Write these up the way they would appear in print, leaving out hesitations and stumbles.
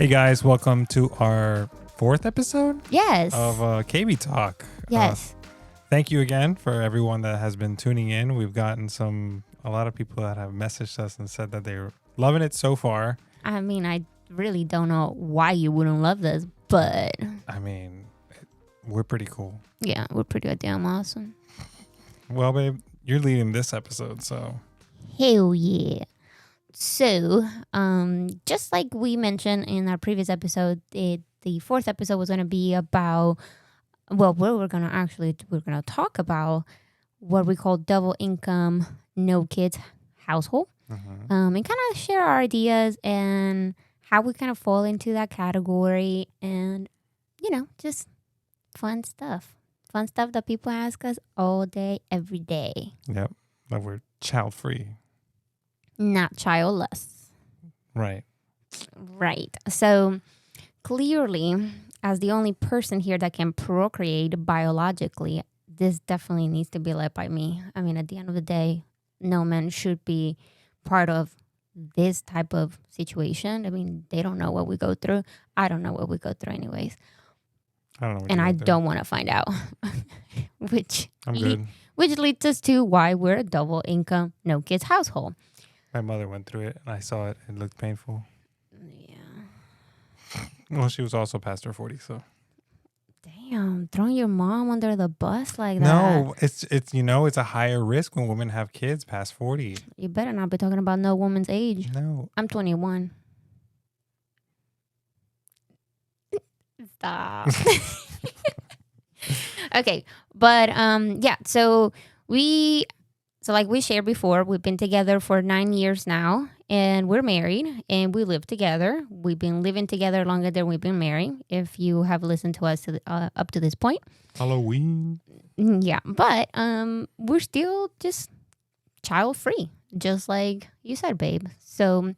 Hey guys, welcome to our fourth episode Yes. of KBTalk. Yes. Thank you again for everyone that has been tuning in. We've gotten a lot of people that have messaged us and said that they're loving it so far. I mean, I really don't know why you wouldn't love this, but I mean, we're pretty cool. yeah, we're pretty goddamn awesome. Well, babe, you're leading this episode, so. Hell yeah. So, just like we mentioned in our previous episode, the fourth episode was going to be about, well, we're going to talk about what we call double income, no kids household. And kind of share our ideas and how we kind of fall into that category and, just fun stuff. Fun stuff that people ask us all day, every day. Yep, that we're child-free. Not childless. Right. Right. So clearly, as the only person here that can procreate biologically, this definitely needs to be led by me. I mean, at the end of the day, no man should be part of this type of situation. I mean, they don't know what we go through. I don't know what we go through anyways. I don't know what and you I went through. don't want to find out. which good. Which leads us to why we're a double income, no kids household. My mother went through it, and I saw it. It looked painful. Yeah. Well, she was also past her 40, so. Damn, throwing your mom under the bus like that. No, it's it's a higher risk when women have kids past 40. You better not be talking about no woman's age. No. I'm 21. Stop. Okay, but yeah, so like we shared before, we've been together for 9 years now, and we're married, and we live together. We've been living together longer than we've been married, if you have listened to us up to this point. Halloween. Yeah, but we're still just child-free, just like you said, babe. So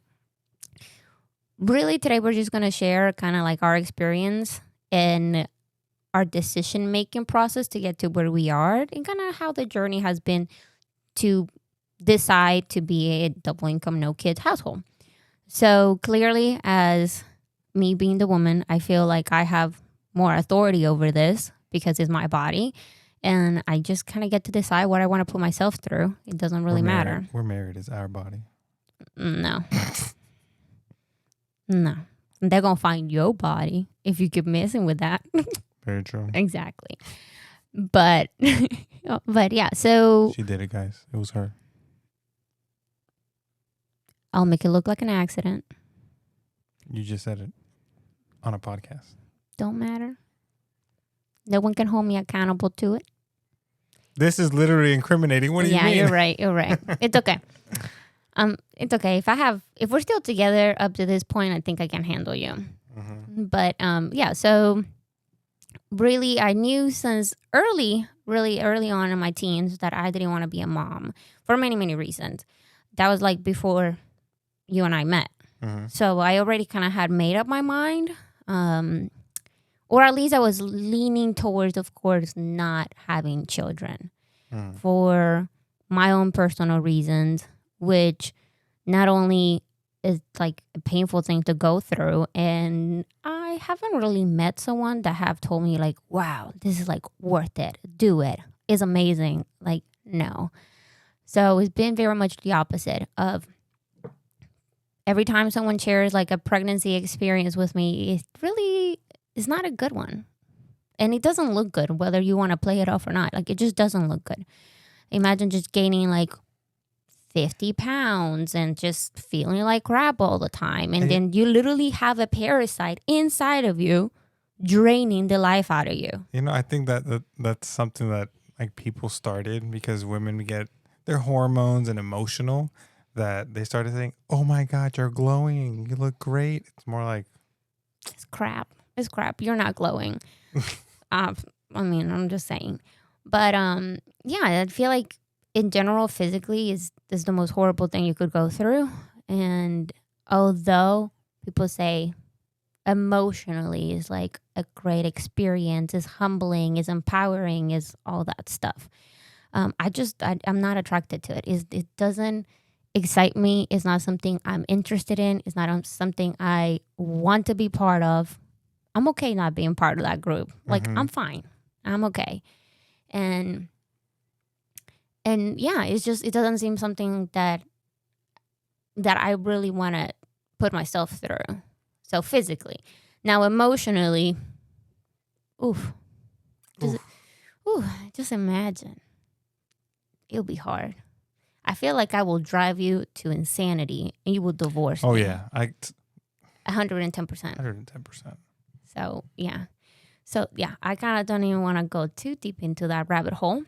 really today we're just going to share kind of like our experience and our decision-making process to get to where we are and kind of how the journey has been to decide to be a double income, no kids household. So clearly, as me being the woman, I feel like I have more authority over this because it's my body. And I just kind of get to decide what I want to put myself through. It doesn't really matter. We're married. It's our body. No. No. They're going to find your body if you keep messing with that. Very true. Exactly. But yeah, so she did it, guys. It was her. I'll make it look like an accident. You just said it on a podcast. Don't matter. No one can hold me accountable to it. This is literally incriminating. What do you mean? Yeah, you're right. It's okay. It's okay. If we're still together up to this point, I think I can handle you. Mm-hmm. But yeah, so really, I knew since really early on in my teens that I didn't want to be a mom for many, many reasons. That was like before you and I met. Mm-hmm. So I already kind of had made up my mind. Or at least I was leaning towards, of course, not having children for my own personal reasons, which not only is like a painful thing to go through, and I haven't really met someone that have told me like, wow, this is like worth it. Do it. It's amazing. Like, no. So it's been very much the opposite of every time someone shares like a pregnancy experience with me, it's not a good one. And it doesn't look good, whether you want to play it off or not. Like, it just doesn't look good. Imagine just gaining like 50 pounds and just feeling like crap all the time. And then you literally have a parasite inside of you draining the life out of you. You know, I think that's something that like people started because women get their hormones and emotional that they started saying, oh my God, you're glowing. You look great. It's more like. It's crap. It's crap. You're not glowing. I mean, I'm just saying. But yeah, I feel like in general, physically is the most horrible thing you could go through. And although people say emotionally is like a great experience, is humbling, is empowering, is all that stuff. I'm not attracted to it. It doesn't excite me. It's not something I'm interested in. It's not something I want to be part of. I'm okay not being part of that group. Like, I'm fine. I'm okay. And yeah, it's just, it doesn't seem something that I really want to put myself through. So physically. Now emotionally, oof. Just imagine. It'll be hard. I feel like I will drive you to insanity and you will divorce me. Oh yeah. 110%. 110%. So yeah. I kind of don't even want to go too deep into that rabbit hole.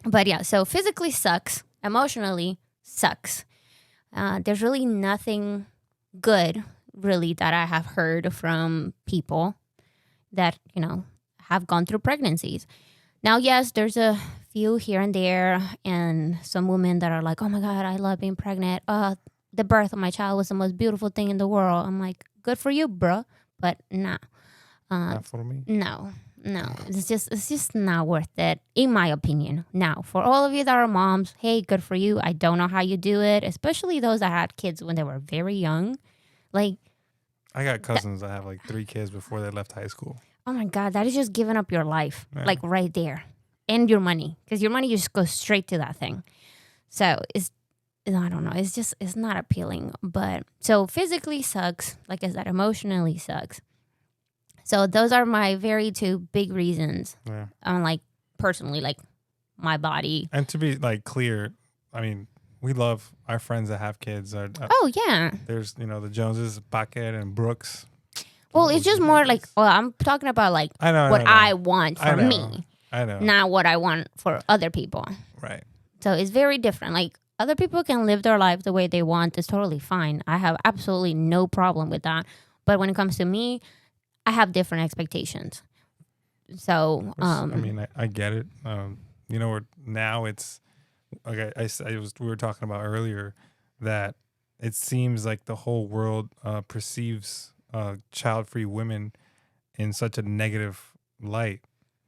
But yeah, so physically sucks. Emotionally sucks. There's really nothing good, really, that I have heard from people that, have gone through pregnancies. Now, yes, there's a few here and there, and some women that are like, oh my God, I love being pregnant. The birth of my child was the most beautiful thing in the world. I'm like, good for you, bro. But no. Not for me. No. It's just not worth it, in my opinion. Now, for all of you that are moms, hey, good for you. I don't know how you do it, especially those that had kids when they were very young. Like, I got cousins that have like 3 kids before they left high school. Oh my God, that is just giving up your life, Yeah. like right there, and your money, because your money just goes straight to that thing. So I don't know, it's not appealing. But so physically sucks, like I said, emotionally sucks. So those are my very 2 big reasons. Yeah. Like personally, like my body. And to be like clear, I mean, we love our friends that have kids. Oh yeah. There's the Joneses, Paquette and Brooks. Well, it's just more like, I'm talking about like I want for me. I know. Not what I want for other people. Right. So it's very different. Like, other people can live their life the way they want. It's totally fine. I have absolutely no problem with that. But when it comes to me, I have different expectations. So, I mean, I get it. Now it's okay. We were talking about earlier that it seems like the whole world perceives child-free women in such a negative light,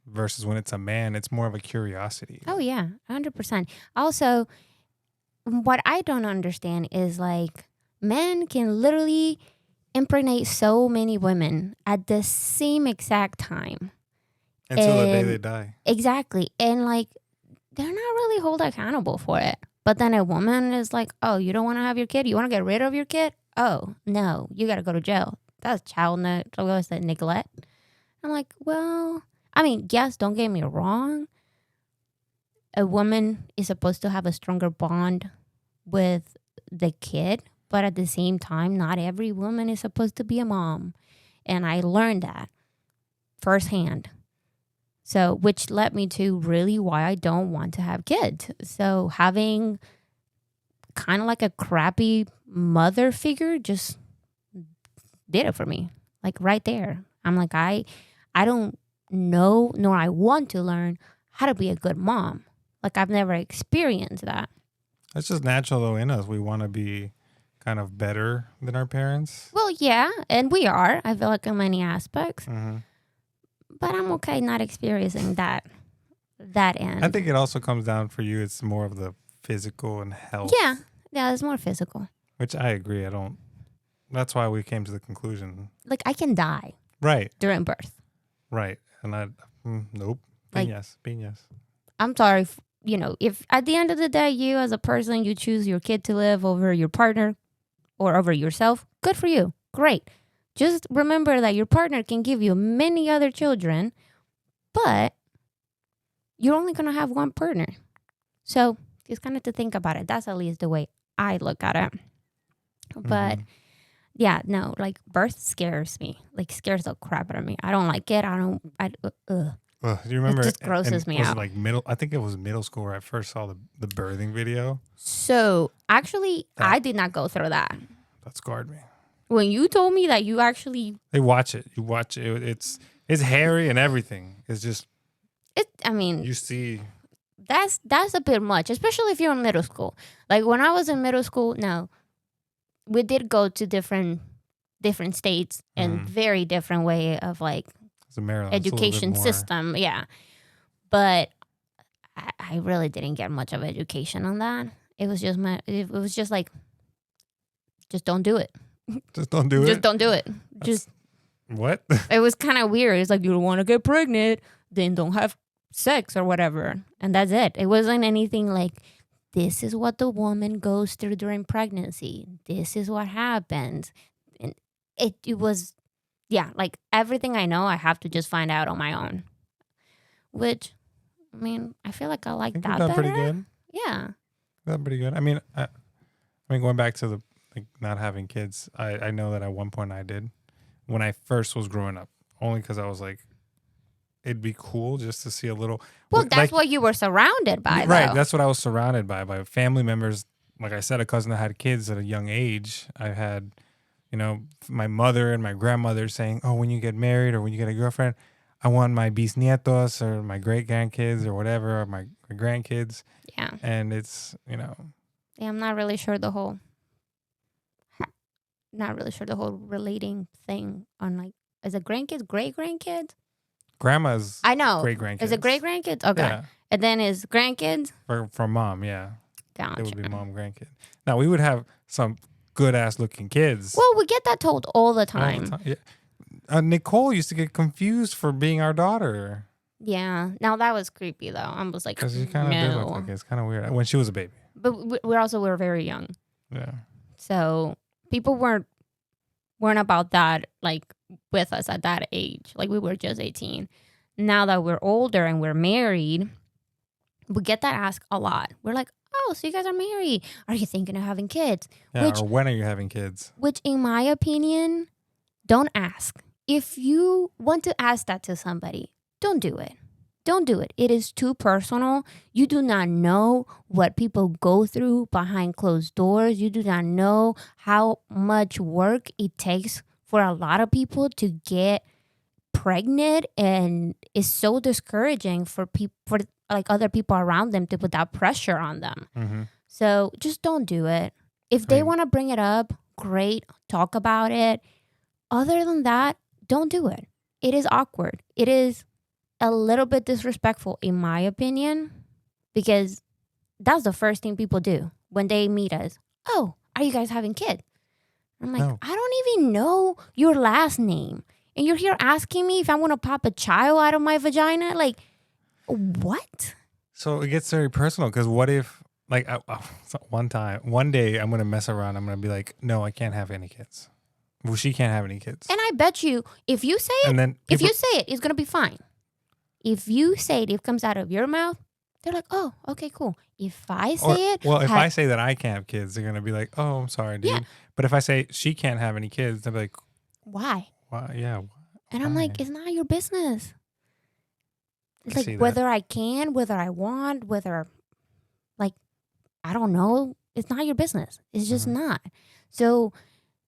versus when it's a man, it's more of a curiosity. Oh yeah, 100%. Also, what I don't understand is like, men can literally impregnate so many women at the same exact time. Until the day they die. Exactly. And like, they're not really held accountable for it. But then a woman is like, oh, you don't want to have your kid? You want to get rid of your kid? Oh, no, you got to go to jail. That's child neglect. I'm like, well, I mean, yes, don't get me wrong. A woman is supposed to have a stronger bond with the kid. But at the same time, not every woman is supposed to be a mom. And I learned that firsthand. So, which led me to really why I don't want to have kids. So having kind of like a crappy mother figure just did it for me. Like right there. I'm like, I don't know, nor I want to learn how to be a good mom. Like, I've never experienced that. That's just natural though in us. We want to be kind of better than our parents. Well, yeah, and we are. I feel like in many aspects. Mm-hmm. But I'm okay not experiencing that end. I think it also comes down for you. It's more of the physical and health. Yeah, it's more physical. Which I agree. That's why we came to the conclusion. Like, I can die. Right. During birth. Right. And nope. Piñas. I'm sorry. If at the end of the day, you as a person, you choose your kid to live over your partner or over yourself, good for you. Great. Just remember that your partner can give you many other children, but you're only going to have one partner. So just kind of to think about it. That's at least the way I look at it. But yeah, no, like birth scares me. Like scares the crap out of me. I don't like it. Do you remember? It just grosses me out. Like I think it was middle school where I first saw the birthing video. So actually, I did not go through that. That scarred me. When you told me that you actually... They watch it. You watch it. It's hairy and everything. It's just... You see... That's a bit much, especially if you're in middle school. Like when I was in middle school, no, we did go to different states and very different way of like education system. Yeah. But I really didn't get much of education on that. it was just like, just don't do it. Just don't do Just it. don't do it. Just What? it was kind of weird. It's like, you don't want to get pregnant, then don't have sex or whatever. And that's it. It wasn't anything like, this is what the woman goes through during pregnancy. This is what happens. And it was, yeah, like everything I know, I have to just find out on my own. Which, I mean, I feel like I like think that we've done better. pretty good. Yeah. Done pretty good. I mean, going back to the like not having kids. I know that at one point I did when I first was growing up, only because I was like, it'd be cool just to see a little. Well, that's like, what you were surrounded by, right. though. That's what I was surrounded by family members. Like I said, a cousin that had kids at a young age. I had, my mother and my grandmother saying, "Oh, when you get married or when you get a girlfriend, I want my bisnietos or my great grandkids or whatever, or my grandkids." Yeah. And it's, Yeah, I'm not really sure the whole relating thing on, like, is it grandkids, great grandkids? grandma's I know. great grandkids. Is it great grandkids? Okay. Yeah. And then is grandkids? From mom, yeah. Gotcha. It would be mom grandkid. Now we would have some good ass looking kids. Well, we get that told all the all time. the time. Yeah. Nicole used to get confused for being our daughter Yeah. Now that was creepy though. I was like, because she kind of did look like it. It's kind of weird when she was a baby. But we're very young, Yeah. so people weren't about that, like, with us at that age. Like, we were just 18. Now that we're older and we're married, we get that asked a lot. We're like, oh, so you guys are married? Are you thinking of having kids? Yeah. Or when are you having kids? Which, in my opinion, don't ask. If you want to ask that to somebody, don't do it. Don't do it. It is too personal. You do not know what people go through behind closed doors. You do not know how much work it takes for a lot of people to get pregnant, and it's so discouraging for people, for like other people around them, to put that pressure on them. Mm-hmm. So just don't do it. If they want to bring it up, great, talk about it. Other than that, don't do it. It is awkward. It is a little bit disrespectful, in my opinion, because that's the first thing people do when they meet us. Oh, are you guys having kids? I'm like, No. I don't even know your last name, and you're here asking me if I want to pop a child out of my vagina? Like, what? So it gets very personal because what if, like, one day I'm going to mess around. I'm going to be like, no, I can't have any kids. Well, she can't have any kids. And I bet you, if you say it, And then if you say it, it's going to be fine. If you say it, if it comes out of your mouth, they're like, oh, okay, cool. If I say it. Well, if I say that I can't have kids, they're going to be like, oh, I'm sorry, dude. Yeah. But if I say she can't have any kids, they'll be like, why? why? Yeah. And I'm like, it's not your business. It's I see like, that. whether I can, whether I want, whether, like, I don't know. It's not your business. It's just not. So,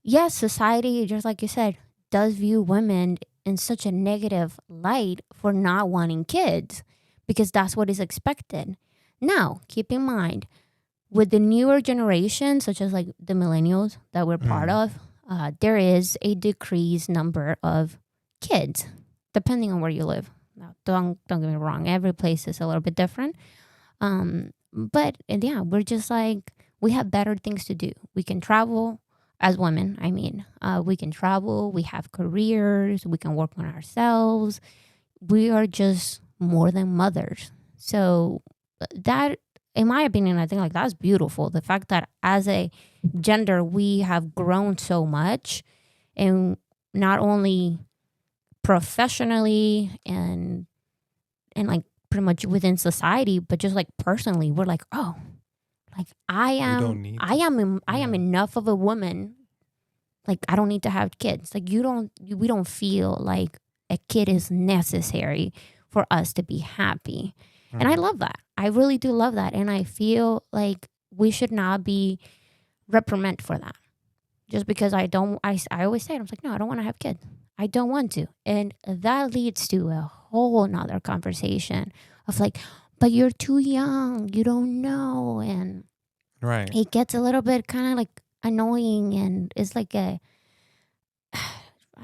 yes, society, just like you said, does view women in such a negative light for not wanting kids, because that's what is expected. Now, keep in mind, with the newer generation, such as like the millennials that we're part of, there is a decreased number of kids, depending on where you live. Now, don't get me wrong. Every place is a little bit different. But yeah, we're just like, we have better things to do. We can travel. As women, I mean, we can travel, we have careers, we can work on ourselves. We are just more than mothers. So that, in my opinion, I think like that's beautiful. The fact that as a gender, we have grown so much, and not only professionally and like pretty much within society, but just like personally, we're like, oh, like I am enough of a woman. Like, I don't need to have kids. Like, we don't feel like a kid is necessary for us to be happy. Mm-hmm. And I love that. I really do love that. And I feel like we should not be reprimanded for that. Just because I always say it, I'm like, no, I don't want to have kids. I don't want to. And that leads to a whole nother conversation of like, but you're too young, you don't know, and it gets a little bit kind of like annoying, and it's like I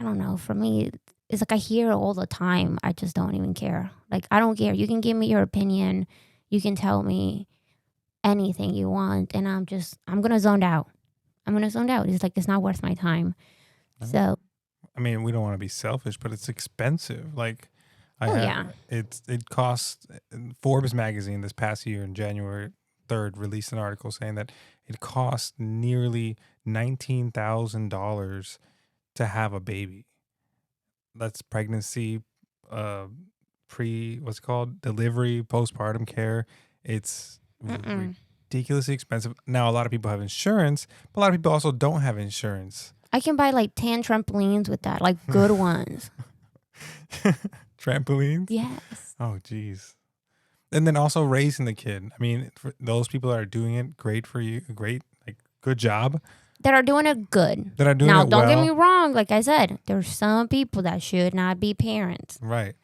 don't know, for me, it's like I hear it all the time. I just don't even care. Like, I don't care. You can give me your opinion, you can tell me, anything you want, and I'm gonna zone out. I'm gonna zone out. It's like it's not worth my time. So, I mean, we don't want to be selfish, but it's expensive. Like, oh yeah, it costs. Forbes magazine this past year in January 3rd released an article saying that it costs nearly $19,000 to have a baby. That's pregnancy, uh, what's it called, delivery, postpartum care. It's mm-mm. ridiculously expensive. Now, a lot of people have insurance, but a lot of people also don't have insurance. I can buy like 10 trampolines with that, like good ones. Trampolines? Yes. Oh, geez. And then also raising the kid. I mean, for those people that are doing it, great for you. Great, like, good job. That are doing it good. That are doing now, it don't well. get me wrong. Like I said, there's some people that should not be parents. Right.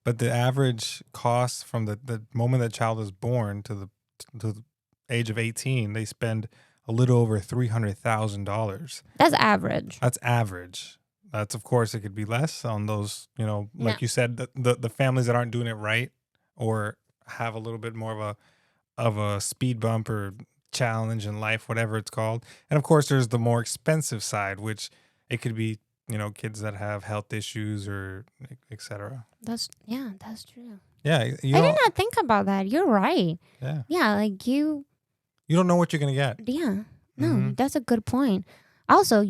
But the average cost from the moment that child is born to the age of 18, they spend a little over $300,000. That's average. That's average. That's, of course, it could be less on those, like you said, the families that aren't doing it right or have a little bit more of a speed bump or challenge in life, whatever it's called. And of course, there's the more expensive side, which it could be, kids that have health issues or etc. That's true. Yeah, I did not think about that. You're right. Yeah. Yeah, like you don't know what you're gonna get. Yeah. No, that's a good point. Also,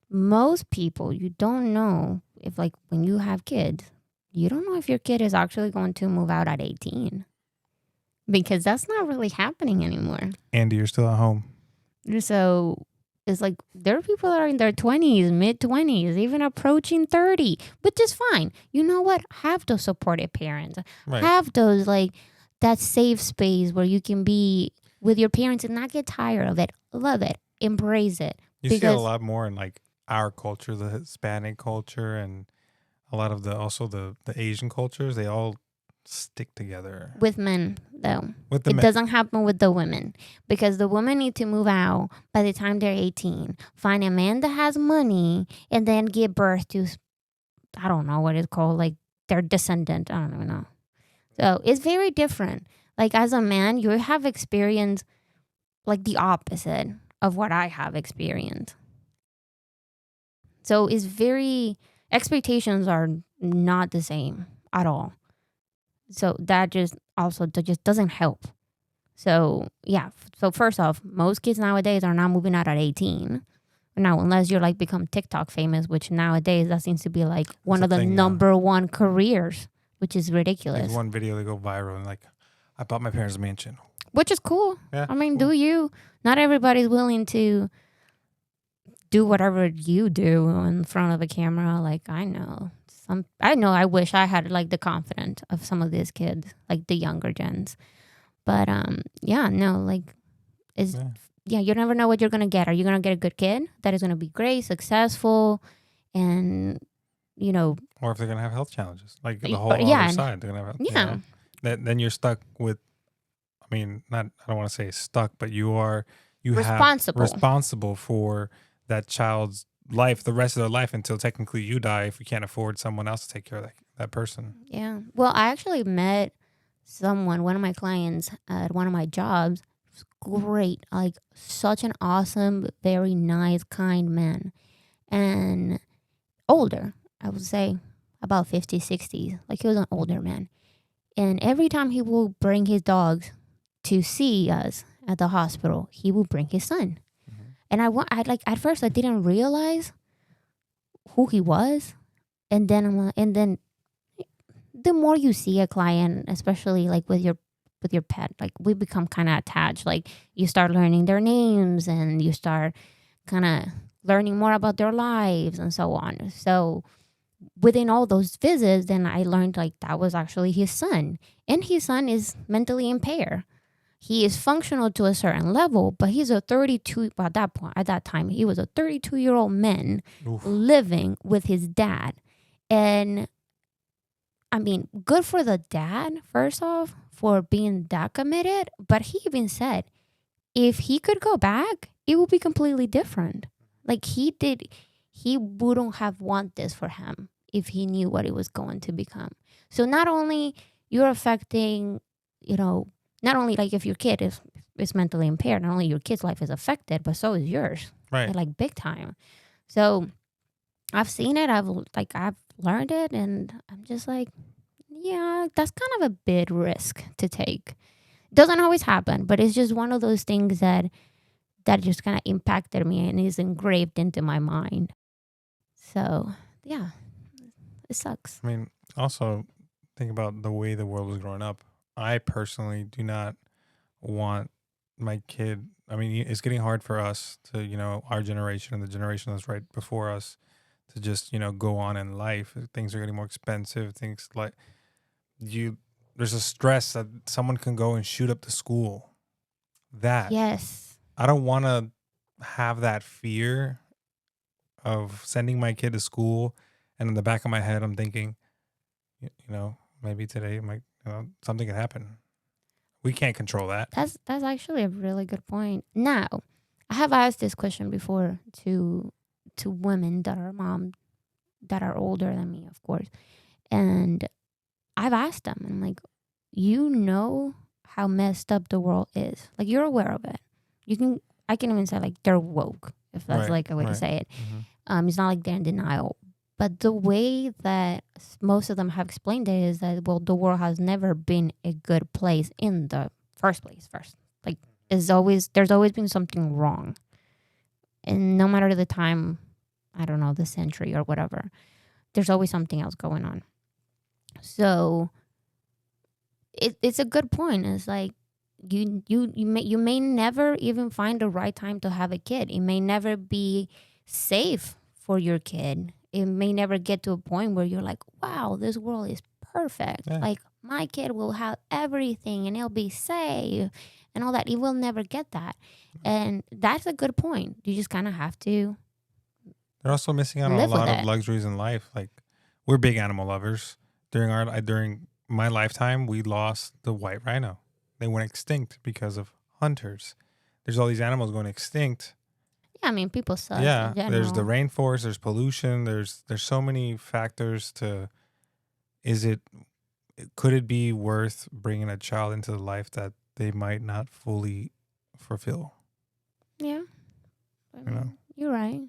most people, you don't know if, like, when you have kids, you don't know if your kid is actually going to move out at 18. Because that's not really happening anymore. Andy, you're still at home. So it's like there are people that are in their 20s, mid-20s, even approaching 30, which is fine. You know what? Have those supportive parents. Right. Have those, like, that safe space where you can be with your parents and not get tired of it. Love it. Embrace it. You see it a lot more in, like, our culture, the Hispanic culture, and a lot of the Asian cultures. They all stick together. With men, though. With the it doesn't happen with the women, because the women need to move out by the time they're 18, find a man that has money, and then give birth to, I don't know what it's called, like their descendant. I don't even know. So it's very different. Like, as a man, you have experienced like the opposite of what I have experienced. So it's expectations are not the same at all. So that just doesn't help. So, yeah. So first off, most kids nowadays are not moving out at 18. Now, unless you're like become TikTok famous, which nowadays that seems to be like one of the number one careers, which is ridiculous. There's one video they go viral and, like, I bought my parents' mansion. Which is cool. Yeah, I mean, cool. do you? Not everybody's willing to do whatever you do in front of a camera. Like, I wish I had like the confidence of some of these kids, like the younger gens. But you never know what you're gonna get. Are you gonna get a good kid that is gonna be great, successful, and or if they're gonna have health challenges, like the whole other side, they're gonna have. Yeah. Then you're stuck with. I mean, I don't want to say stuck, but you responsible for that child's life, the rest of their life, until technically you die if you can't afford someone else to take care of that person. Yeah. Well, I actually met one of my clients at one of my jobs. It was great. Like, such an awesome, very nice, kind man. And older, I would say about 50s, 60s. Like, he was an older man. And every time he will bring his dogs to see us at the hospital, he will bring his son. And at first I didn't realize who he was, and then the more you see a client, especially like with your pet, like, we become kind of attached. Like, you start learning their names and you start kind of learning more about their lives and so on. So within all those visits, then I learned like that was actually his son, and his son is mentally impaired. He is functional to a certain level, but he's at that time, he was a 32-year-old man. Oof. Living with his dad. And I mean, good for the dad, first off, for being that committed. But he even said, if he could go back, it would be completely different. Like, he wouldn't have want this for him if he knew what it was going to become. So not only you're affecting, not only like if your kid is mentally impaired, not only your kid's life is affected, but so is yours. Right. And like big time. So I've seen it. I've learned it, and I'm just like, yeah, that's kind of a big risk to take. Doesn't always happen, but it's just one of those things that just kind of impacted me and is engraved into my mind. So yeah, it sucks. I mean, also think about the way the world was growing up. I personally do not want my kid. I mean, it's getting hard for us to, our generation and the generation that's right before us to just, go on in life. Things are getting more expensive. Things like there's a stress that someone can go and shoot up the school. That Yes. I don't want to have that fear of sending my kid to school. And in the back of my head, I'm thinking, maybe today something could happen. We can't control that. That's actually a really good point. Now, I have asked this question before to women that are mom that are older than me, of course. And I've asked them, I'm like, how messed up the world is. Like, you're aware of it. I can even say like they're woke, if that's like a way to say it. Mm-hmm. It's not like they're in denial. But the way that most of them have explained it is that, well, the world has never been a good place in the first place. Like, there's always been something wrong. And no matter the time, I don't know, the century or whatever, there's always something else going on. So it's a good point. It's like you may never even find the right time to have a kid. It may never be safe for your kid. It may never get to a point where you're like, wow, this world is perfect. Yeah. Like, my kid will have everything and it'll be safe and all that. It will never get that. And that's a good point. You just kind of have to. They're also missing out on a lot of luxuries in life. Like, we're big animal lovers. During my lifetime, we lost the white rhino. They went extinct because of hunters. There's all these animals going extinct. Yeah, I mean, people suck. Yeah, there's the rainforest. There's pollution. There's so many factors to. Could it be worth bringing a child into the life that they might not fully fulfill? Yeah, you're right.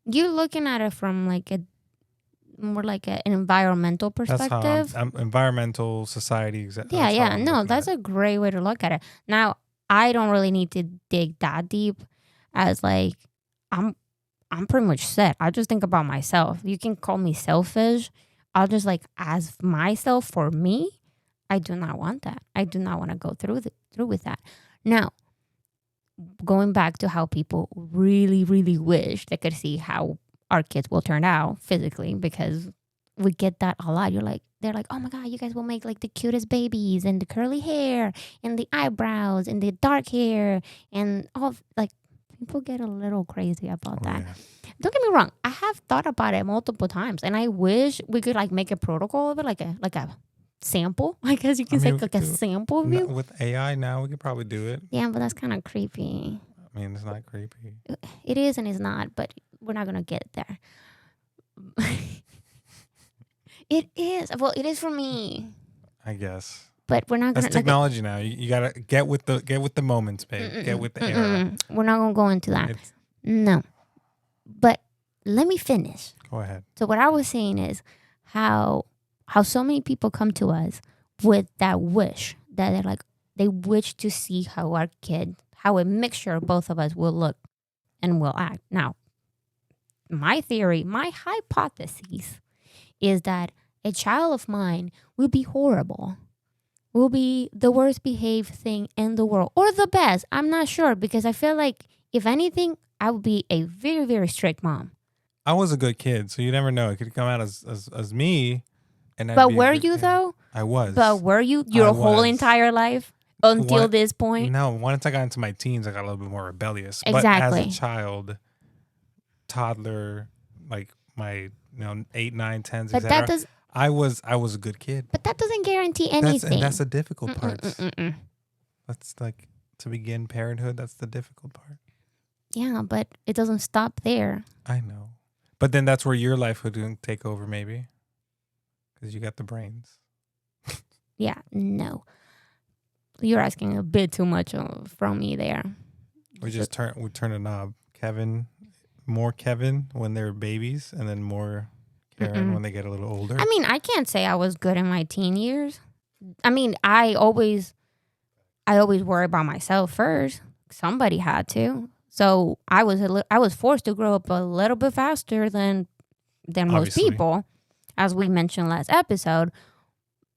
You're looking at it from like more like an environmental perspective. That's how environmental society. Yeah. No, that's a great way to look at it. Now, I don't really need to dig that deep, as like I'm pretty much set. I just think about myself. You can call me selfish. I'll just like, as myself, for me, I do not want that. I do not want to go through with that. Now, going back to how people really, really wish they could see how our kids will turn out physically, because we get that a lot. They're like, oh my God, you guys will make like the cutest babies, and the curly hair and the eyebrows and the dark hair and all. Like, people get a little crazy about that. Yeah. Don't get me wrong. I have thought about it multiple times, and I wish we could like make a protocol of it, like a sample. I guess you can say like a sample view. With AI now, we could probably do it. Yeah, but that's kind of creepy. I mean, it's not creepy. It is and it's not, but we're not gonna get there. It is. Well, it is for me, I guess. But we're not gonna. That's technology now. You gotta get with the moments, babe. Get with the era. We're not gonna go into that. No. But let me finish. Go ahead. So what I was saying is how so many people come to us with that wish, that they're like, they wish to see how our kid, how a mixture of both of us will look and will act. Now, my theory, my hypothesis is that a child of mine will be horrible, will be the worst behaved thing in the world, or the best. I'm not sure, because I feel like, if anything, I would be a very, very strict mom. I was a good kid, so you never know. It could come out as me. But were you, though? I was. But were you your whole entire life until this point? No, once I got into my teens, I got a little bit more rebellious. Exactly. But as a child, toddler, like my 8, 9, 10s, but that does. I was a good kid. But that doesn't guarantee anything. That's the difficult part. That's like, to begin parenthood. That's the difficult part. Yeah, but it doesn't stop there. I know. But then that's where your life would take over, maybe. Because you got the brains. Yeah, no. You're asking a bit too much from me there. We turn a knob. More Kevin when they're babies, and then more Karen Mm-mm. when they get a little older. I mean, I can't say I was good in my teen years. I mean, I always worry about myself first. Somebody had to. So I was forced to grow up a little bit faster than most Obviously. people, as we mentioned last episode.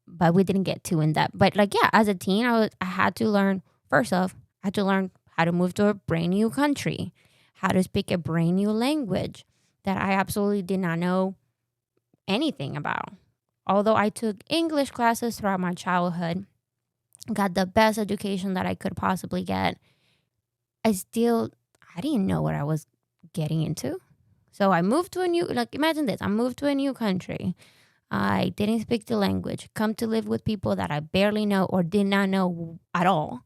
But we didn't get too in depth. But like, yeah, as a teen, I had to learn. First off, I had to learn how to move to a brand new country, how to speak a brand new language that I absolutely did not know anything about. Although I took English classes throughout my childhood, got the best education that I could possibly get, I didn't know what I was getting into. So I moved to a new, like, imagine this, I moved to a new country. I didn't speak the language, come to live with people that I barely know or did not know at all.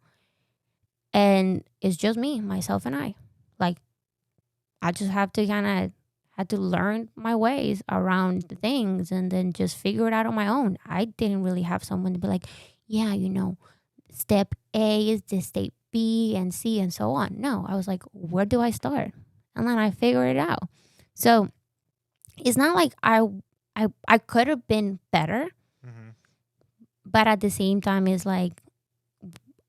And it's just me, myself, and I. Like, I just have to had to learn my ways around the things and then just figure it out on my own. I didn't really have someone to be like, yeah, step A is this, step B and C and so on. No, I was like, where do I start? And then I figured it out. So it's not like I could have been better, but at the same time, it's like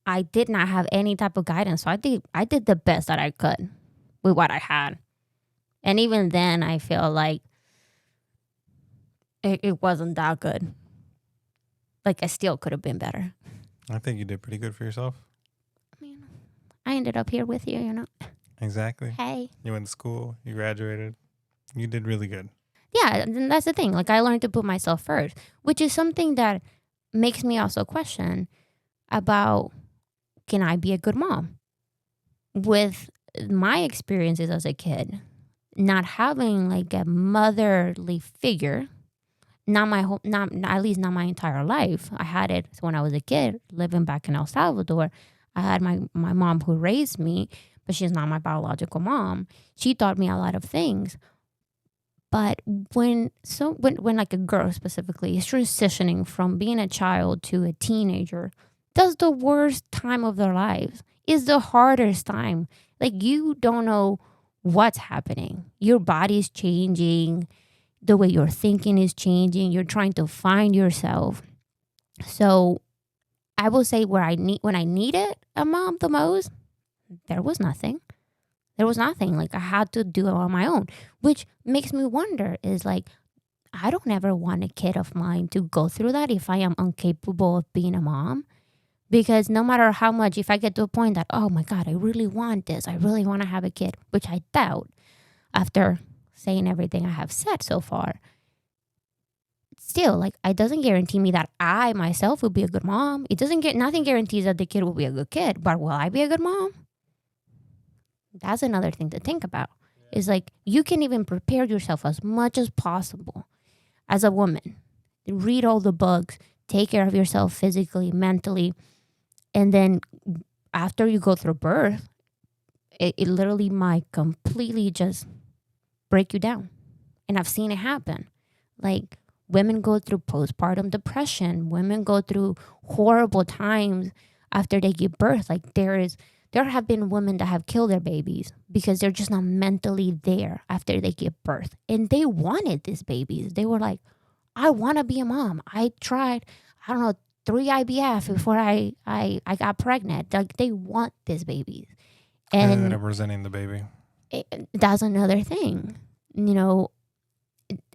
I did not have any type of guidance. So I did the best that I could with what I had. And even then, I feel like it wasn't that good. Like, I still could have been better. I think you did pretty good for yourself. I mean, I ended up here with you, Exactly. Hey. You went to school. You graduated. You did really good. Yeah, and that's the thing. Like, I learned to put myself first, which is something that makes me also question about, can I be a good mom? With my experiences as a kid, not having like a motherly figure, not my whole, not at least not my entire life. I had it when I was a kid living back in El Salvador. I had my mom who raised me, but she's not my biological mom. She taught me a lot of things. But when like a girl specifically is transitioning from being a child to a teenager, that's the worst time of their lives. It's the hardest time. Like, you don't know what's happening. Your body's changing. The way you're thinking is changing. You're trying to find yourself. So I will say when I needed a mom the most, there was nothing. There was nothing. Like, I had to do it on my own, which makes me wonder is like, I don't ever want a kid of mine to go through that if I am incapable of being a mom. Because no matter how much, if I get to a point that, oh my God, I really want this, I really want to have a kid, which I doubt after saying everything I have said so far, still, like, it doesn't guarantee me that I myself will be a good mom. Nothing guarantees that the kid will be a good kid, but will I be a good mom? That's another thing to think about. Is like, you can even prepare yourself as much as possible as a woman. Read all the books, take care of yourself physically, mentally, and then after you go through birth, it literally might completely just break you down. And I've seen it happen. Like, women go through postpartum depression. Women go through horrible times after they give birth. Like, there have been women that have killed their babies because they're just not mentally there after they give birth. And they wanted these babies. They were like, I want to be a mom. I tried, 3 IVF before I got pregnant. Like, they want these babies. And representing the baby. That's another thing.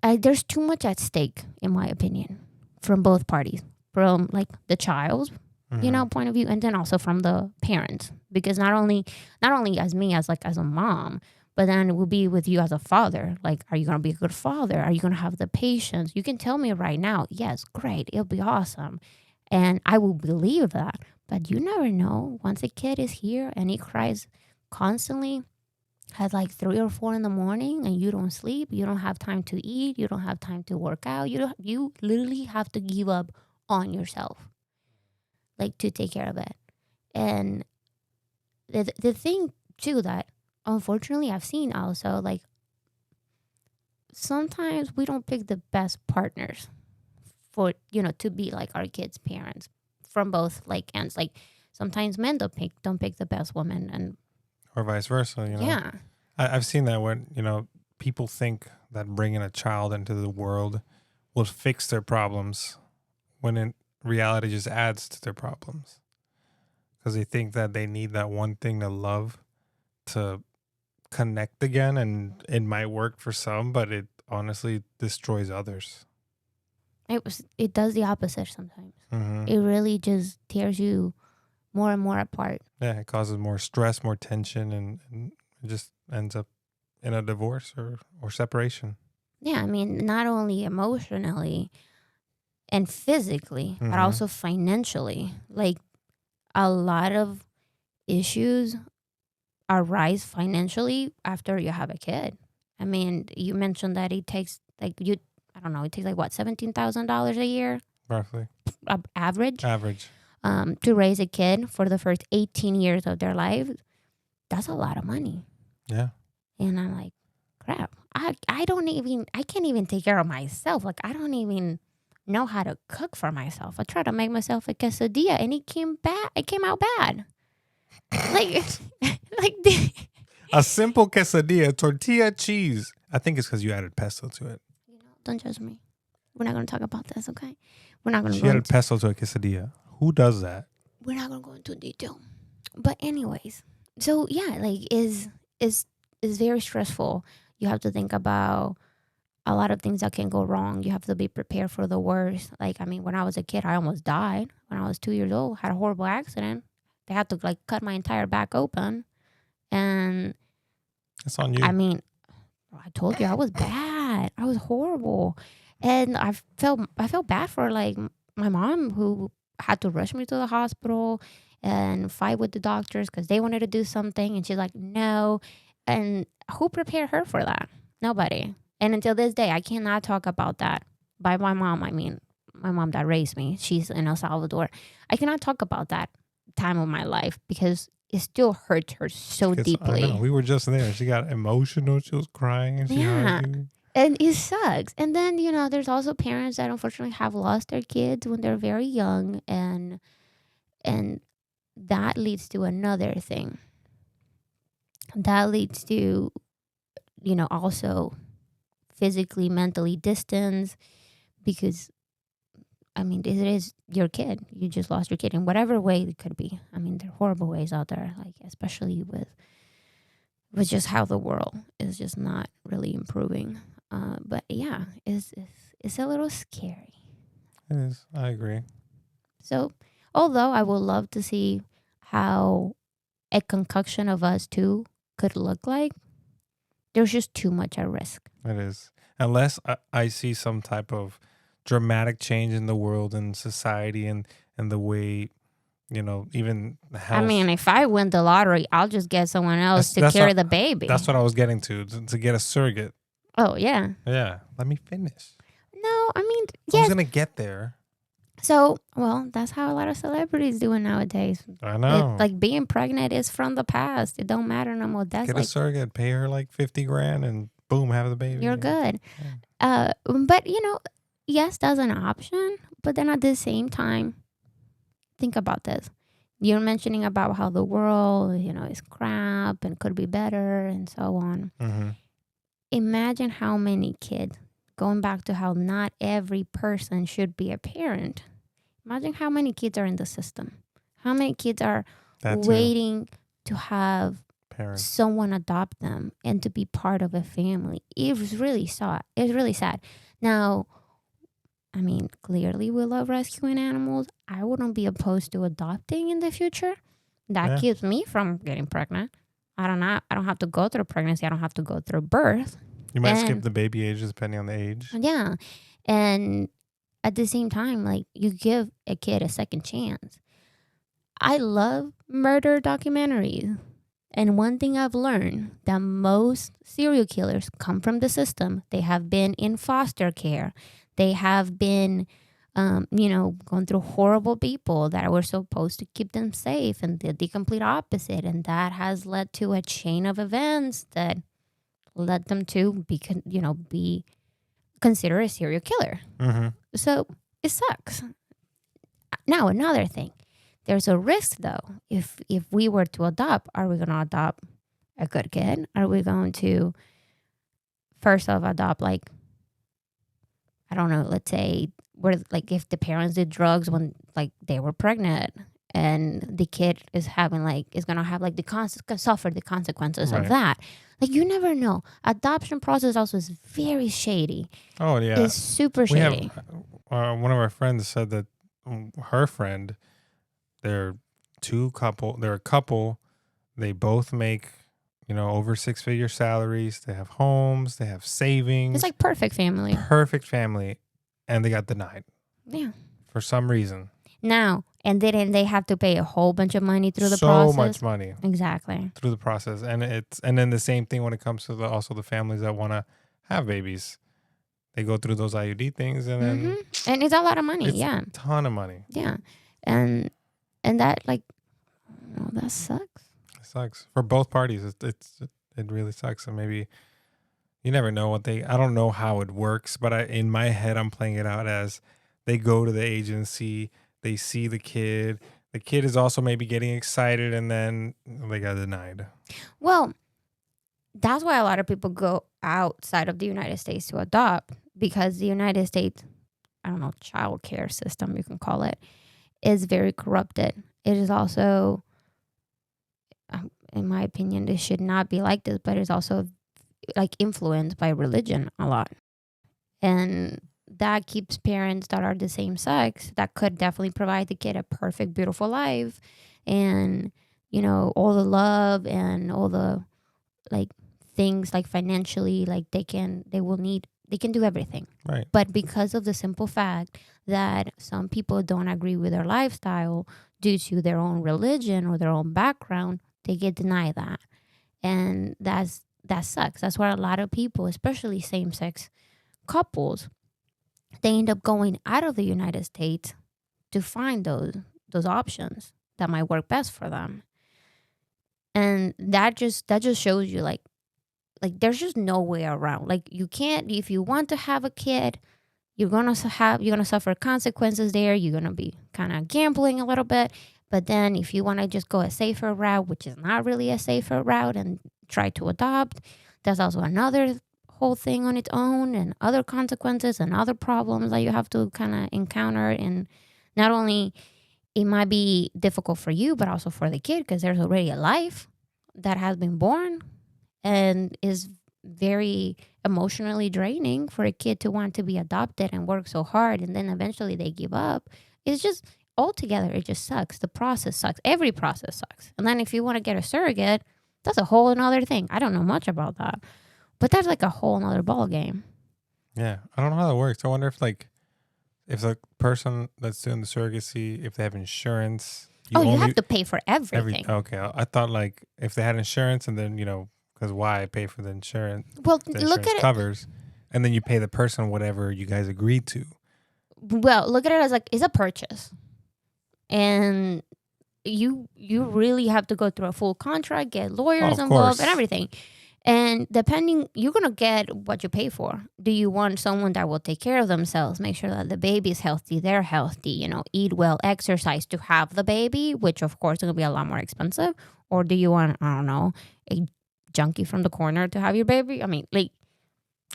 There's too much at stake, in my opinion, from both parties. From like the child's, point of view, and then also from the parents. Because not only as me as a mom, but then it will be with you as a father. Like, are you gonna be a good father? Are you gonna have the patience? You can tell me right now, yes, great, it'll be awesome. And I will believe that. But you never know. Once a kid is here and he cries constantly at like 3 or 4 in the morning and you don't sleep, you don't have time to eat, you don't have time to work out, you literally have to give up on yourself, like, to take care of it. And the thing too that unfortunately I've seen also, like, sometimes we don't pick the best partners for to be like our kids' parents from both like ends. Like, sometimes men don't pick the best woman, and Or vice versa. yeah. I've seen that when people think that bringing a child into the world will fix their problems, when in reality just adds to their problems, because they think that they need that one thing to love to connect again, and it might work for some, but it honestly destroys others. It does the opposite sometimes. Mm-hmm. It really just tears you more and more apart. Yeah, it causes more stress, more tension, and it just ends up in a divorce or separation. Yeah, I mean, not only emotionally and physically, but Mm-hmm. also financially. Like, a lot of issues arise financially after you have a kid. I mean, you mentioned that it takes I don't know, it takes like what, $17,000 a year, Roughly. average, Average. to raise a kid for the first 18 years of their life. That's a lot of money. Yeah. And I'm like, crap. I can't even take care of myself. Like, I don't even know how to cook for myself. I tried to make myself a quesadilla and it came out bad. Like, A simple quesadilla, tortilla, cheese. I think it's because you added pesto to it. don't judge me. We're not going to talk about this, okay? We're not going to She go added into pesto to a quesadilla. Who does that? we're not going to go into detail. But anyways, so yeah, like is very stressful. You have to think about a lot of things that can go wrong. You have to be prepared for the worst. Like, I mean, when I was a kid, I almost died. When I was 2 years old, had a horrible accident. They had to like cut my entire back open. And It's on you. I mean, I told you I was bad. I was horrible. And I felt bad for like my mom, who had to rush me to the hospital and fight with the doctors because they wanted to do something. And she's like, no. And who prepared her for that? Nobody. And until this day, I cannot talk about that. By my mom, I mean my mom that raised me. She's in El Salvador. I cannot talk about that time of my life because it still hurts her so I deeply. know. We were just there. She got emotional. She was crying and she Yeah. hugged you. And it sucks. And then, there's also parents that unfortunately have lost their kids when they're very young, and that leads to another thing. That leads to, also physically, mentally distance, because I mean, it is your kid. You just lost your kid in whatever way it could be. I mean, there are horrible ways out there, like especially with just how the world is just not really improving. But yeah, it's a little scary. It is. I agree. So, although I would love to see how a concoction of us two could look like, there's just too much at risk. It is. Unless I see some type of dramatic change in the world and society and the way, even health. I mean, if I win the lottery, I'll just get someone else to carry the baby. That's what I was getting to get a surrogate. Oh, yeah. Yeah. Let me finish. No, I mean, I was yes. going to get there. So, well, that's how a lot of celebrities do it nowadays. I know. Like, being pregnant is from the past. It don't matter no more. That's get like a surrogate, pay her like $50,000 and boom, have the baby. you're good. Yeah. But yes, that's an option. But then at the same time, think about this. You're mentioning about how the world, is crap and could be better and so on. Mm-hmm. Imagine how many kids, going back to how not every person should be a parent. Imagine how many kids are in the system. How many kids are waiting to have parents, someone adopt them and to be part of a family. It was really sad. It's really sad. Now, I mean, clearly we love rescuing animals. I wouldn't be opposed to adopting in the future. That keeps me from getting pregnant. I don't have to go through pregnancy. I don't have to go through birth. You might skip the baby ages depending on the age. Yeah. And at the same time, like, you give a kid a second chance. I love murder documentaries. And one thing I've learned, that most serial killers come from the system. They have been in foster care. They have been, going through horrible people that were supposed to keep them safe, and did the complete opposite. And that has led to a chain of events that led them to be considered a serial killer. Mm-hmm. So it sucks. Now, another thing. There's a risk though. If we were to adopt, are we going to adopt a good kid? Are we going to first off adopt like, I don't know, let's say where like if the parents did drugs when like they were pregnant and the kid is having like is gonna have like suffer the consequences of Right. that. Like you never know. Adoption process also is very shady. Oh yeah. It's super We have shady. one of our friends said that her friend, they're a couple. They both make, over 6-figure salaries. They have homes. They have savings. It's like perfect family. Perfect family, and they got denied Yeah. for some reason. Now and then they have to pay a whole bunch of money through the So process. much money Exactly. through the process, and then the same thing when it comes to the families that want to have babies. They go through those IUD things, and then and it's a lot of money. it's Yeah. a ton of money. Yeah. And that like, that sucks. It sucks for both parties. It really sucks, and maybe you never know I don't know how it works, but in my head I'm playing it out as they go to the agency, they see the kid is also maybe getting excited, and then they got denied. Well, that's why a lot of people go outside of the United States to adopt, because the United States, I don't know, child care system, you can call it, is very corrupted. It is also, in my opinion, it should not be like this, but it's also like influenced by religion a lot. And that keeps parents that are the same sex that could definitely provide the kid a perfect, beautiful life and, all the love and all the like things like financially, like they can do everything. Right. But because of the simple fact that some people don't agree with their lifestyle due to their own religion or their own background, they get denied that. And that sucks. That's why a lot of people, especially same-sex couples, they end up going out of the United States to find those options that might work best for them. And that just shows you like there's just no way around. Like you can't, if you want to have a kid, you're gonna suffer consequences there. You're gonna be kind of gambling a little bit. But then if you want to just go a safer route, which is not really a safer route, and try to adopt, that's also another whole thing on its own, and other consequences and other problems that you have to kind of encounter. And not only it might be difficult for you, but also for the kid, because there's already a life that has been born and is very emotionally draining for a kid to want to be adopted and work so hard, and then eventually they give up. It's just altogether, it just sucks. The process sucks. Every process sucks. And then if you want to get a surrogate, that's a whole another thing. I don't know much about that, but that's like a whole nother ball game. Yeah, I don't know how that works. I wonder if the person that's doing the surrogacy, if they have insurance. You have to pay for everything. Okay, I thought like if they had insurance, and then because why pay for the insurance? Well, the look insurance at covers, and then you pay the person whatever you guys agreed to. Well, look at it as like it's a purchase, and you really have to go through a full contract, get lawyers involved, and everything. And depending, you're going to get what you pay for. Do you want someone that will take care of themselves, make sure that the baby is healthy, they're healthy, eat well, exercise to have the baby, which of course is going to be a lot more expensive? Or do you want, I don't know, a junkie from the corner to have your baby? I mean, like...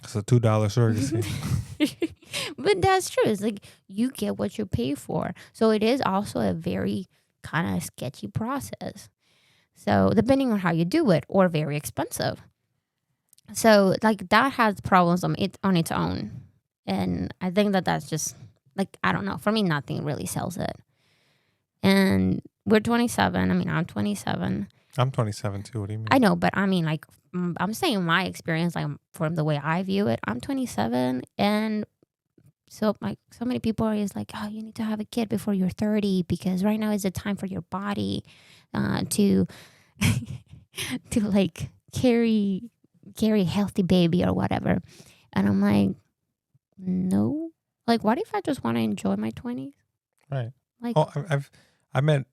It's a $2 surrogacy. But that's true. It's like you get what you pay for. So it is also a very kind of sketchy process. So depending on how you do it, or very expensive. So like that has problems on its own. And I think that's just like, I don't know. For me, nothing really sells it. And we're 27. I mean, I'm 27. I'm 27 too. What do you mean? I know, but I mean, like, I'm saying my experience, like from the way I view it, I'm 27. And so like so many people are just like, oh, you need to have a kid before you're 30, because right now is the time for your body to to like carry a healthy baby or whatever. And I'm like, no. Like, what if I just want to enjoy my 20s? Right. Like, I've met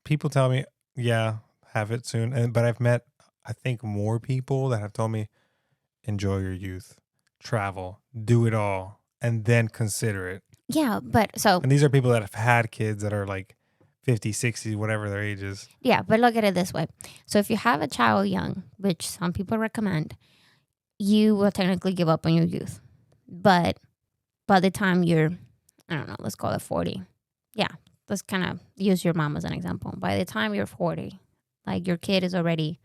people tell me, yeah, have it soon. But I've met, I think, more people that have told me, enjoy your youth, travel, do it all, and then consider it. Yeah, but so... And these are people that have had kids that are like 50, 60, whatever their age is. Yeah, but look at it this way. So if you have a child young, which some people recommend, you will technically give up on your youth. But by the time you're, I don't know, let's call it 40. Yeah, let's kind of use your mom as an example. By the time you're 40, like your kid is already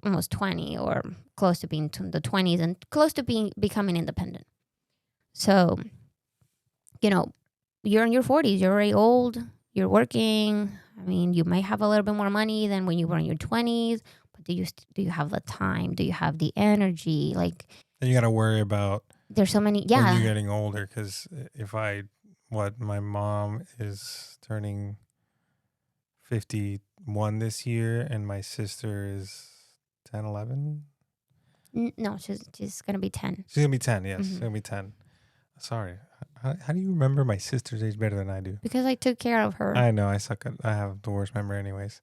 almost 20 or close to being to the 20s and close to becoming independent. So, you're in your 40s, you're already old, you're working. I mean, you may have a little bit more money than when you were in your 20s, but do you have the time? Do you have the energy? Like, And you got to worry about there's so many, when yeah. you're getting older, because my mom is turning 51 this year, and my sister is 10, 11. No, she's gonna be 10. She's gonna be 10. Yes, she's Mhm. gonna be 10. Sorry, how do you remember my sister's age better than I do? Because I took care of her. I know I suck at. I have the worst memory, anyways.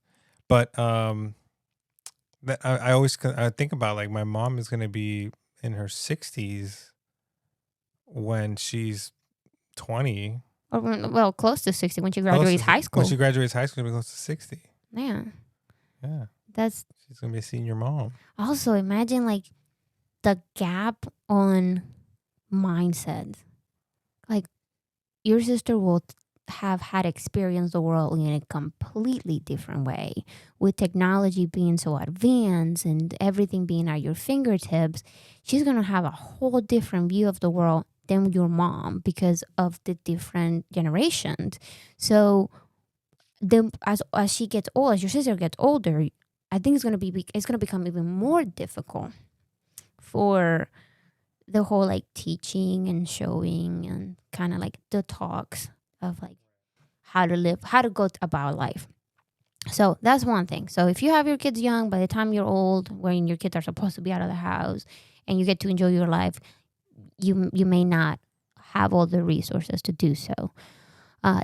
But that I always I think about, like, my mom is gonna be in her 60s when she's 20. Or well, close to 60 when she graduates high school. When she graduates high school, she'll be close to 60. Yeah, Yeah, that's she's gonna be a senior mom. also, imagine like the gap on mindset. Like your sister will have had experienced the world in a completely different way, with technology being so advanced and everything being at your fingertips. She's gonna have a whole different view of the world than your mom because of the different generations. So then, as she gets old, as your sister gets older, I think it's gonna become even more difficult for the whole like teaching and showing and kind of like the talks of like how to live, how to go about life. So that's one thing. So if you have your kids young, by the time you're old, when your kids are supposed to be out of the house and you get to enjoy your life, you may not have all the resources to do so.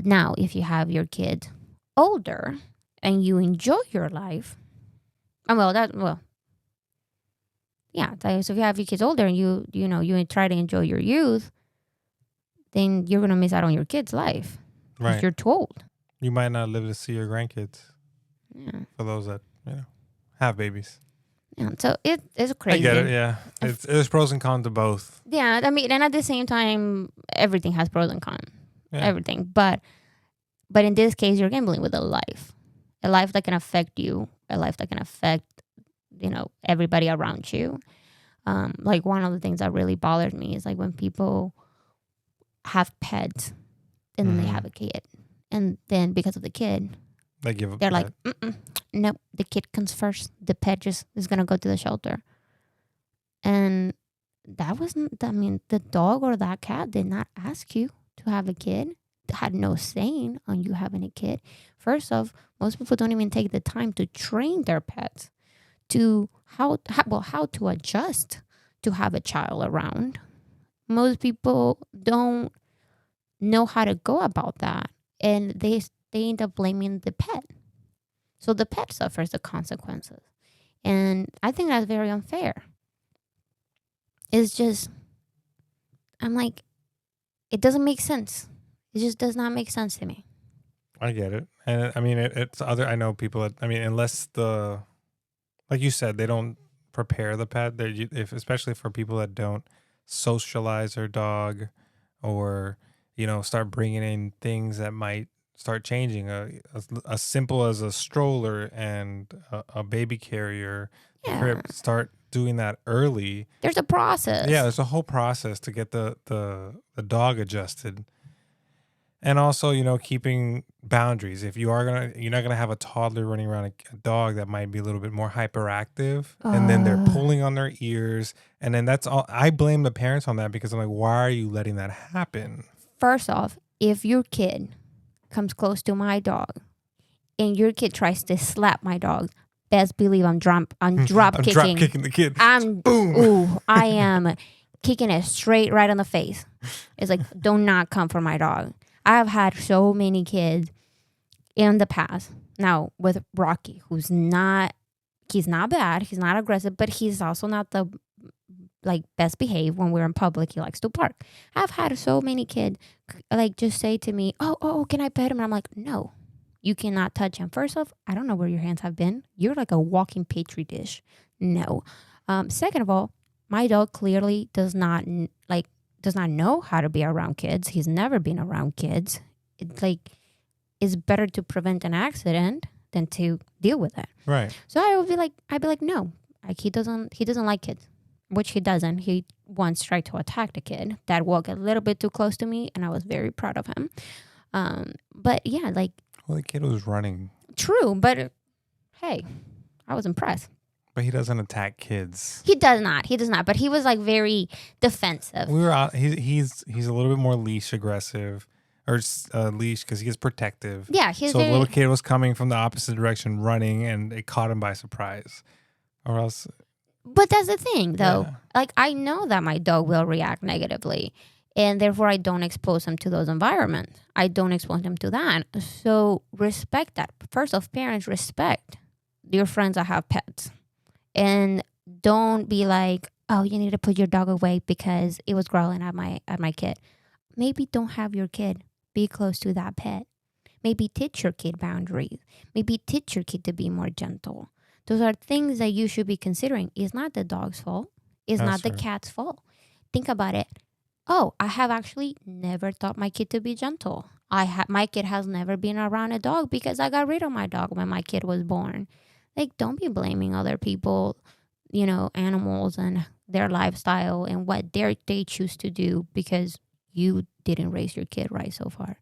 Now, if you have your kid older and you enjoy your life, yeah. So if you have your kids older and you try to enjoy your youth, then you're gonna miss out on your kid's life because Right. you're too old. You might not live to see your grandkids. Yeah. For those that have babies. Yeah. So it's crazy. I get it. Yeah, there's pros and cons to both. Yeah. I mean, and at the same time, everything has pros and cons. Yeah. Everything, but in this case, you're gambling with a life that can affect you, a life that can affect everybody around you. Like one of the things that really bothers me is like when people have pets and then they have a kid, and then because of the kid, they're like, nope, the kid comes first. The pet just is gonna go to the shelter, and that wasn't. I mean, the dog or that cat did not ask you to have a kid. Had no saying on you having a kid. First off, most people don't even take the time to train their pets to how to adjust to have a child around. Most people don't know how to go about that, and they end up blaming the pet. So the pet suffers the consequences, and I think that's very unfair. It's just, I'm like, it doesn't make sense. It just does not make sense to me. I get it, and I mean it's other. I know people that, I mean, unless like you said, they don't prepare the pet. Especially for people that don't socialize their dog, or start bringing in things that might start changing. As simple as a stroller and a baby carrier, Yeah. start doing that early. There's a process. Yeah, there's a whole process to get the dog adjusted. And also, keeping boundaries. If you're not gonna have a toddler running around a dog that might be a little bit more hyperactive, and then they're pulling on their ears, and then that's all. I blame the parents on that, because I'm like, why are you letting that happen? First off, if your kid comes close to my dog, and your kid tries to slap my dog, best believe I'm drop kicking. Drop kicking the kid. Boom. I am kicking it straight right on the face. It's like, do not come for my dog. I've had so many kids in the past. Now with Rocky, he's not bad. He's not aggressive, but he's also not the best behaved when we're in public. He likes to bark. I've had so many kids just say to me, oh, can I pet him? And I'm like, no, You cannot touch him. First off, I don't know where your hands have been. You're like a walking petri dish. No. Second of all, my dog clearly does not know how to be around kids. He's never been around kids. It's like it's better to prevent an accident than to deal with it. Right. So I'd be like, no, like he doesn't like kids, which he doesn't. He once tried to attack the kid that walked a little bit too close to me, and I was very proud of him. But yeah, like. Well, the kid was running. True, but hey, I was impressed. But he doesn't attack kids. He does not. But he was like very defensive. We were out. He's a little bit more leash aggressive, or leash because he is protective. Yeah, so a little kid was coming from the opposite direction, running, and it caught him by surprise, or else. But that's the thing, though. Yeah. Like I know that my dog will react negatively, and therefore I don't expose him to those environments. I don't expose him to that. So respect that. First off, parents, respect your friends that have pets. And don't be like, oh, you need to put your dog away because it was growling at my kid. Maybe don't have your kid be close to that pet. Maybe teach your kid boundaries. Maybe teach your kid to be more gentle. Those are things that you should be considering. It's not the dog's fault. It's not the cat's fault. Think about it. Oh, I have actually never taught my kid to be gentle. My kid has never been around a dog because I got rid of my dog when my kid was born. Like, don't be blaming other people, animals and their lifestyle and what they choose to do because you didn't raise your kid right so far.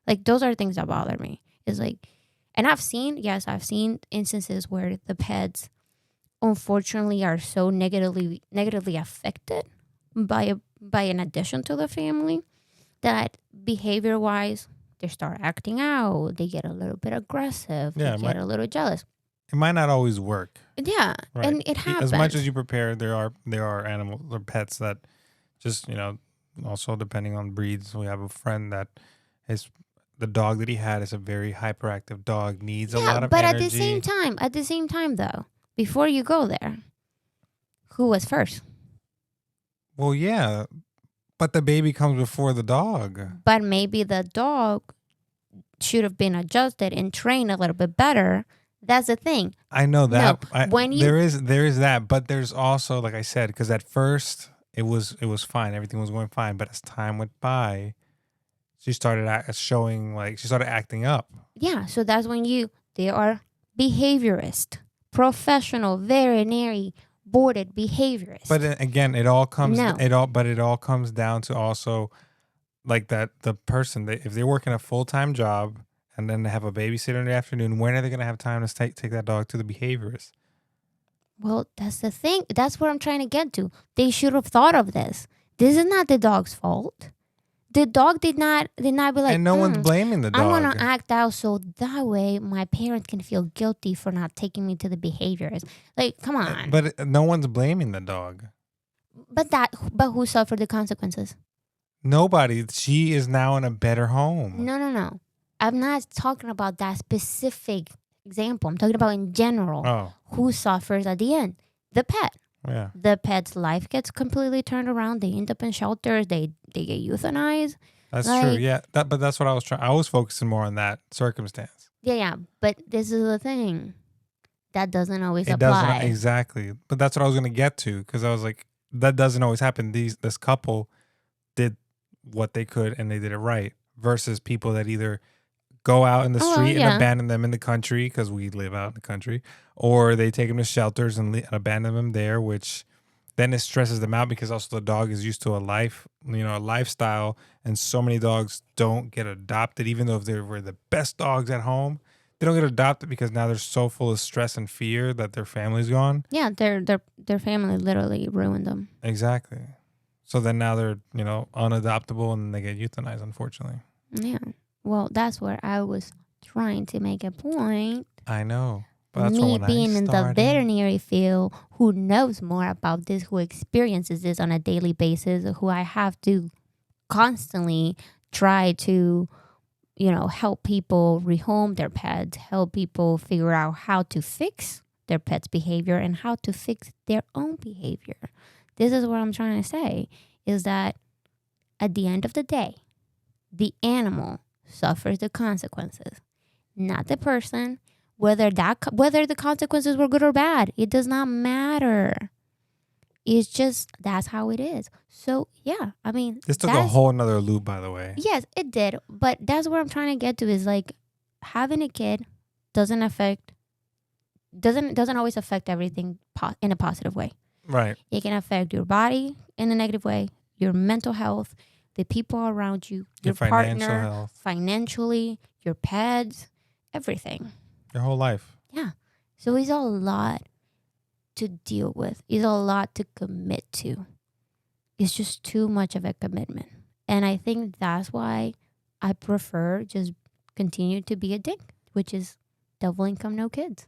Like, those are things that bother me. It's like, and I've seen instances where the pets, unfortunately, are so negatively affected by an addition to the family that behavior-wise, they start acting out. They get a little bit aggressive. They get a little jealous. It might not always work. Yeah, right. And it happens. As much as you prepare, there are animals or pets that just, also depending on breeds. We have a friend that the dog that he had is a very hyperactive dog, needs a lot of energy. But at the same time though, before you go there, who was first? Well, yeah, but the baby comes before the dog. But maybe the dog should have been adjusted and trained a little bit better. That's the thing. I know that. No, there is that, but there's also, like I said, because at first it was fine, everything was going fine, but as time went by, she started acting up. Yeah, so that's when they are behaviorist, professional, veterinary boarded behaviorist. But again, it all comes down to also like that the person if they're working a full-time job. And then they have a babysitter in the afternoon. When are they going to have time to take that dog to the behaviorist? Well, that's the thing. That's what I'm trying to get to. They should have thought of this. This is not the dog's fault. The dog did not be like. And no one's blaming the dog. I want to act out so that way my parents can feel guilty for not taking me to the behaviorist. Like, come on. But no one's blaming the dog. But who suffered the consequences? Nobody. She is now in a better home. No. I'm not talking about that specific example. I'm talking about in general. Oh. Who suffers at the end? The pet. Yeah. The pet's life gets completely turned around. They end up in shelters. They get euthanized. That's true. Yeah. But that's what I was trying. I was focusing more on that circumstance. Yeah. But this is the thing. That doesn't always apply. Exactly. But that's what I was going to get to because I was like, that doesn't always happen. This couple did what they could and they did it right versus people that either go out in the street and abandon them in the country because we live out in the country, or they take them to shelters and abandon them there, which then it stresses them out because also the dog is used to a lifestyle, and so many dogs don't get adopted, even though if they were the best dogs at home, they don't get adopted because now they're so full of stress and fear that their family's gone. Yeah, their family literally ruined them. Exactly. So then now they're unadoptable and they get euthanized, unfortunately. Yeah. Well, that's where I was trying to make a point. I know. But that's me being in the veterinary field, who knows more about this, who experiences this on a daily basis, who I have to constantly try to, help people rehome their pets, help people figure out how to fix their pet's behavior and how to fix their own behavior. This is what I'm trying to say, is that at the end of the day, the animal suffers the consequences. not the person. Whether the consequences were good or bad, it does not matter. It's just that's how it is. So yeah, I mean, This took a whole nother loop, by the way. Yes, it did. But that's where I'm trying to get to is like having a kid doesn't always affect everything in a positive way. Right. It can affect your body in a negative way, your mental health, the people around you, your financial partner, health, financially, your pets, everything. Your whole life. Yeah. So it's a lot to deal with. It's a lot to commit to. It's just too much of a commitment. And I think that's why I prefer just continue to be a dick, which is double income, no kids.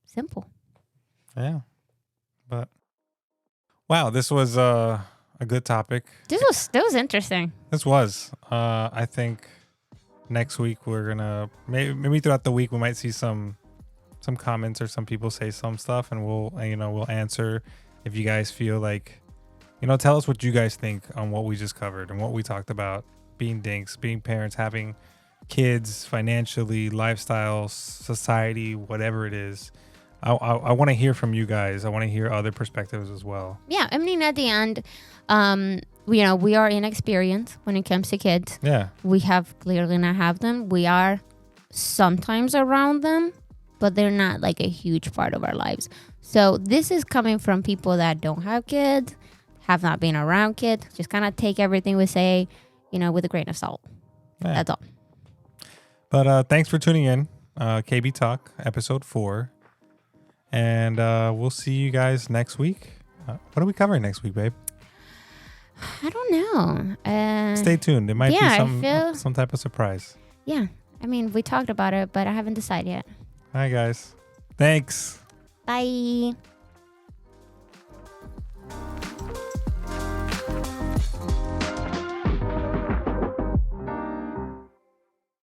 Simple. Yeah. But wow, this was a good topic. That was interesting. This was. I think next week we're gonna maybe throughout the week we might see some comments or some people say some stuff, and we'll answer if you guys feel like, tell us what you guys think on what we just covered and what we talked about, being dinks, being parents, having kids, financially, lifestyle, society, whatever it is. I want to hear from you guys. I want to hear other perspectives as well. Yeah, I mean, at the end, we are inexperienced when it comes to kids. Yeah. We have clearly not have them. We are sometimes around them, but they're not like a huge part of our lives. So this is coming from people that don't have kids, have not been around kids. Just kind of take everything we say, with a grain of salt. Yeah. That's all. But thanks for tuning in. KBTalk, episode 4. And we'll see you guys next week. What are we covering next week, babe? I don't know. Stay tuned. It might be some type of surprise. Yeah. I mean, we talked about it, but I haven't decided yet. Hi, guys. Thanks. Bye.